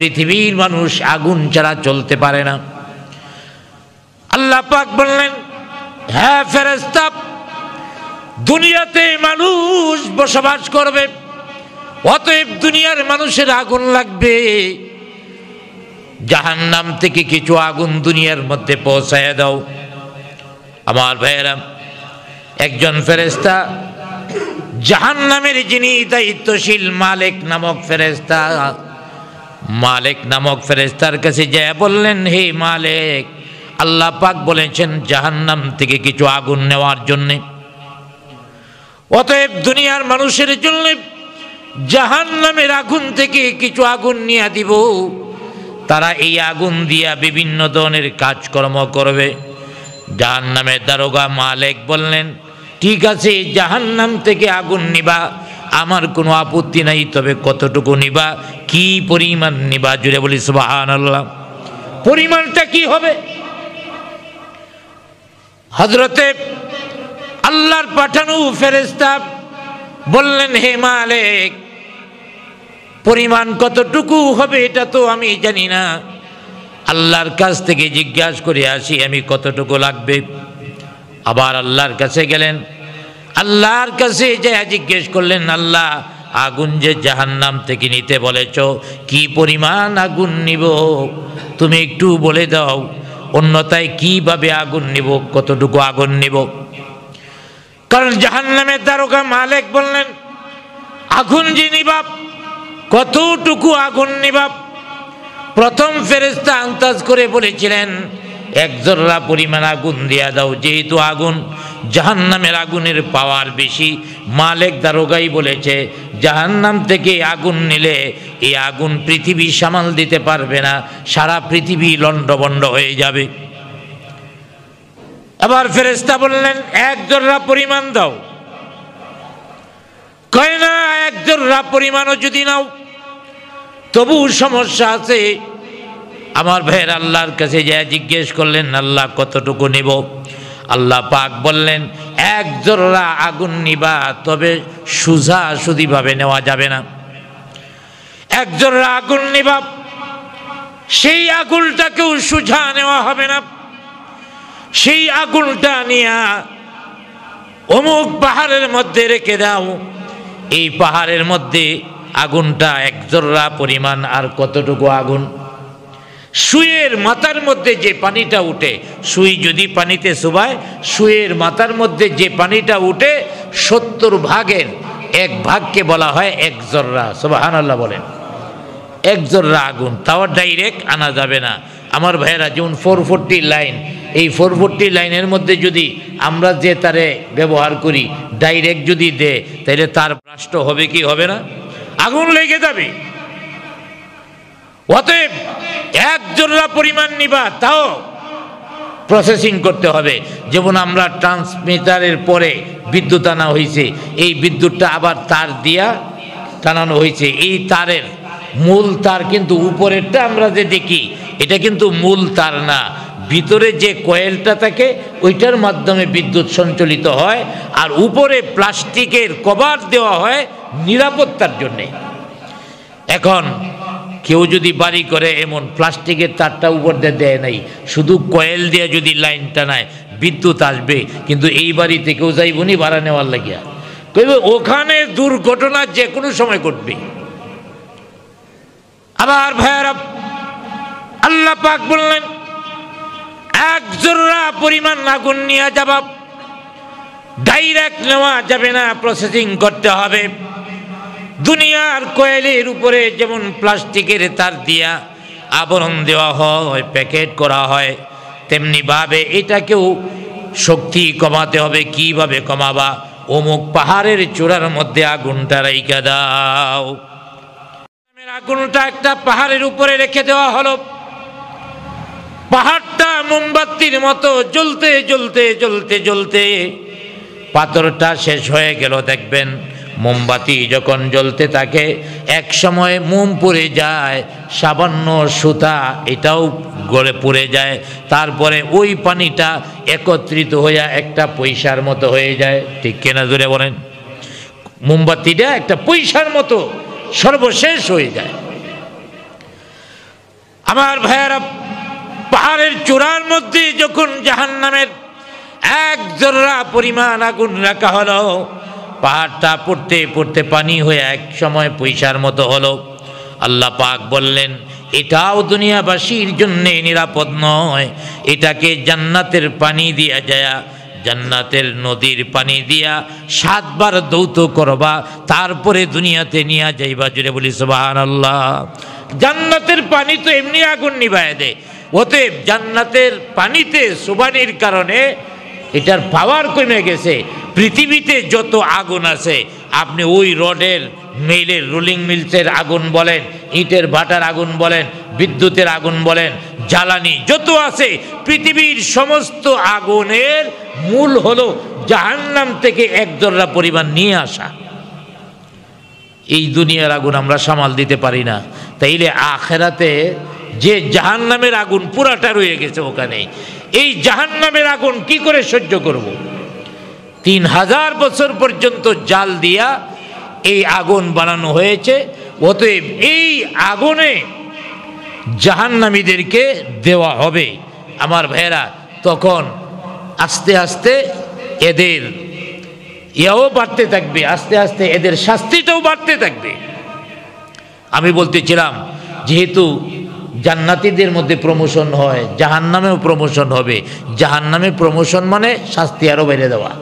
পৃথিবীর মানুষ আগুন ছাড়া চলতে পারে না। আল্লাহ পাক বললেন, হ্যাঁ ফেরেশতা, দুনিয়াতে মানুষ বসবাস করবে, অতএব দুনিয়ার মানুষের আগুন লাগবে। জাহান্নাম থেকে কিছু আগুন দুনিয়ার মধ্যে পৌঁছায় দাও। আমার ভাইয়েরা, একজন ফেরেশতা জাহান্নামের যিনি দায়িত্বশীল মালিক নামক ফেরেশতার কাছে যায় বললেন, হে মালিক, আল্লাহ পাক বলেছেন জাহান্নাম থেকে কিছু আগুন নেওয়ার জন্যে, অতএব দুনিয়ার মানুষের জন্য জাহান্নামের আগুন থেকে কিছু আগুন নিয়ে দিব। তারা এই আগুন দিয়া বিভিন্ন ধরনের কাজকর্ম করবে। জাহান্নামের দারোগা মালিক বললেন, ঠিক আছে, জাহান্নাম থেকে আগুন নিবা, আমার কোনো আপত্তি নাই, তবে কতটুকু নিবা, কি পরিমাণ নিবা? জুড়ে বলি সুবহানাল্লাহ। পরিমাণটা কি হবে? হযরতে আল্লাহর পাঠানো ফেরেশতা বললেন, হে মালিক, পরিমাণ কতটুকু হবে এটা তো আমি জানি না, আল্লাহর কাছ থেকে জিজ্ঞাসা করে আসি আমি কতটুকু লাগবে। আবার আল্লাহর কাছে গেলেন, আল্লাহর কাছে যে জিজ্ঞেস করলেন, আল্লাহ, আগুন যে জাহান্নাম থেকে নিতে বলেছ, কি পরিমাণ আগুন নিব তুমি একটু বলে দাও, অন্যথায় কিভাবে আগুন নিব, কতটুকু আগুন নিব? কারণ জাহান্নামের দারোগা মালিক বললেন, আগুন যে নিবা, কতটুকু আগুন নিবা? প্রথম ফেরেশতা আন্দাজ করে বলেছিলেন, এক জর্রা পরিমাণ আগুন দিয়া দাও। যেহেতু আগুন জাহান্নামের আগুনের পাওয়ার বেশি, মালিক দারোগাই বলেছে জাহান্নাম থেকে আগুন নিলে এই আগুন পৃথিবী সামাল দিতে পারবে না, সারা পৃথিবী লণ্ডভণ্ড হয়ে যাবে। আবার ফেরেশতা বললেন, এক জর্রা পরিমাণ দাও। কয় না, এক জর্রা পরিমাণও যদি নাও তবু সমস্যা আছে। আমার ভাইয়ের আল্লাহর কাছে যা জিজ্ঞেস করলেন, আল্লাহ কতটুকু নিব? আল্লাহ পাক বললেন, এক জর্রা আগুন নিবা, তবে সোজাসুজিভাবে নেওয়া যাবে না। এক জর্রা আগুন নিবা, সেই আগুনটাকেও সোজা নেওয়া হবে না। সেই আগুনটা নিয়ে অমুক পাহাড়ের মধ্যে রেখে দাও। এই পাহাড়ের মধ্যে আগুনটা এক জর্রা পরিমাণ। আর কতটুকু আগুন? সুইয়ের মাথার মধ্যে যে পানিটা উঠে, সুই যদি পানিতে চুবায়, সুইয়ের মাথার মধ্যে যে পানিটা উঠে 70 ভাগের 1 ভাগকে বলা হয় এক জর্রা। সুবহানাল্লাহ বলেন। এক জর্রা আগুন, তাও ডাইরেক্ট আনা যাবে না। আমার ভাইয়েরা, যেমন 440 লাইন, এই 440 লাইনের মধ্যে যদি আমরা যে তারে ব্যবহার করি, ডাইরেক্ট যদি দে, তাহলে তার ব্রাস্ট হবে কি হবে না? আগুন লেগে যাবে। অতএব এক জর্রা পরিমাণ নিবা, তাও প্রসেসিং করতে হবে। যেমন আমরা ট্রান্সমিটারের পরে বিদ্যুৎ আনা হয়েছে, এই বিদ্যুৎটা আবার তার দিয়া টানানো হয়েছে। এই তারের মূল তার কিন্তু উপরেরটা আমরা যে দেখি, এটা কিন্তু মূল তার না, ভিতরে যে কয়েলটা থাকে ওইটার মাধ্যমে বিদ্যুৎ সঞ্চালিত হয়। আর উপরে প্লাস্টিকের কভার দেওয়া হয় নিরাপত্তার জন্যে। এখন কেউ যদি বাড়ি করে, এমন প্লাস্টিকের তারটা উপর দিয়ে দেয় নাই, শুধু কয়েল দিয়ে যদি লাইন টানায়, বিদ্যুৎ আসবে, কিন্তু এই বাড়িতে কেউ যাইবনি ভাড়া নেওয়ার লাগিয়া। কইবে ওখানে দুর্ঘটনা যে কোনো সময় ঘটবে। আবার ভাইয়ারা, আল্লাহ পাক বললেন, এক জর্রা পরিমাণ আগুন নিয়ে যাবা, ডাইরেক্ট নেওয়া যাবে না, প্রসেসিং করতে হবে। দুনিয়ার কয়েলের উপরে যেমন প্লাস্টিকের তার দিয়া আবরণ দেওয়া হয়, প্যাকেট করা হয়, তেমনি ভাবে এটাকেও শক্তি কমাতে হবে। কিভাবে কমাবা? অমুক পাহাড়ের চূড়ার মধ্যে আগুনটা রাইখা দাও। আগুনটা একটা পাহাড়ের উপরে রেখে দেওয়া হলো। পাহাড়টা মোমবাতির মতো জ্বলতে জ্বলতে জ্বলতে জ্বলতে পাথরটা শেষ হয়ে গেল। দেখবেন মোমবাতি যখন জ্বলতে থাকে, এক সময় মোম পুড়ে যায়, সামান্য সুতা এটাও গড়ে পুড়ে যায়। তারপরে ওই পানিটা একত্রিত হয়ে একটা পয়সার মতো হয়ে যায়। ঠিক কিনা জোরে বলেন? মোমবাতিটা একটা পয়সার মতো সর্বশেষ হয়ে যায়। আমার ভাইয়েরা, পাহাড়ের চূড়ার মধ্যে যখন জাহান্নামের এক জর্রা পরিমাণ আগুন রাখা হলো, পাহাড়টা পড়তে পড়তে পানি হয়ে এক সময় পয়সার মতো হলো। আল্লাহ পাক বললেন, এটাও দুনিয়াবাসীর জন্য নিরাপদ নয়, এটাকে জান্নাতের পানি দিয়া যায়, জান্নাতের নদীর পানি দিয়া 7 বার দৌত করবা, তারপরে দুনিয়াতে নিয়ে যাইবা। জুড়ে বলি সুবহানাল্লাহ। জান্নাতের পানি তো এমনি আগুন নিভায় দেয়, অতএব জান্নাতের পানিতে সুবানির কারণে এটার পাওয়ার কমে গেছে। পৃথিবীতে যত আগুন আছে, আপনি ওই রডের মিলের, রোলিং মিলসের আগুন বলেন, ইটের ভাটার আগুন বলেন, বিদ্যুতের আগুন বলেন, জ্বালানি যত আছে, পৃথিবীর সমস্ত আগুনের মূল হলো জাহান্নাম থেকে এক জর্রা পরিমাণ নিয়ে আসা। এই দুনিয়ার আগুন আমরা সামাল দিতে পারি না, তাইলে আখেরাতে যে জাহান্নামের আগুন পুরাটা রয়ে গেছে ওখানে, এই জাহান্নামের আগুন কি করে সহ্য করব? 3000 বছর পর্যন্ত জাল দিয়া এই আগুন বানানো হয়েছে। অতএব এই আগুনে জাহান্নামীদেরকে দেওয়া হবে। আমার ভাইয়েরা, তখন আস্তে আস্তে এদের ইয়াও বাড়তে থাকবে, আস্তে আস্তে এদের শাস্তিটাও বাড়তে থাকবে। আমি বলতেছিলাম, যেহেতু জান্নাতীদের মধ্যে প্রমোশন হয়, জাহান্নামেও প্রমোশন হবে। জাহান্নামে প্রমোশন মানে শাস্তি আরও বেড়ে দেওয়া।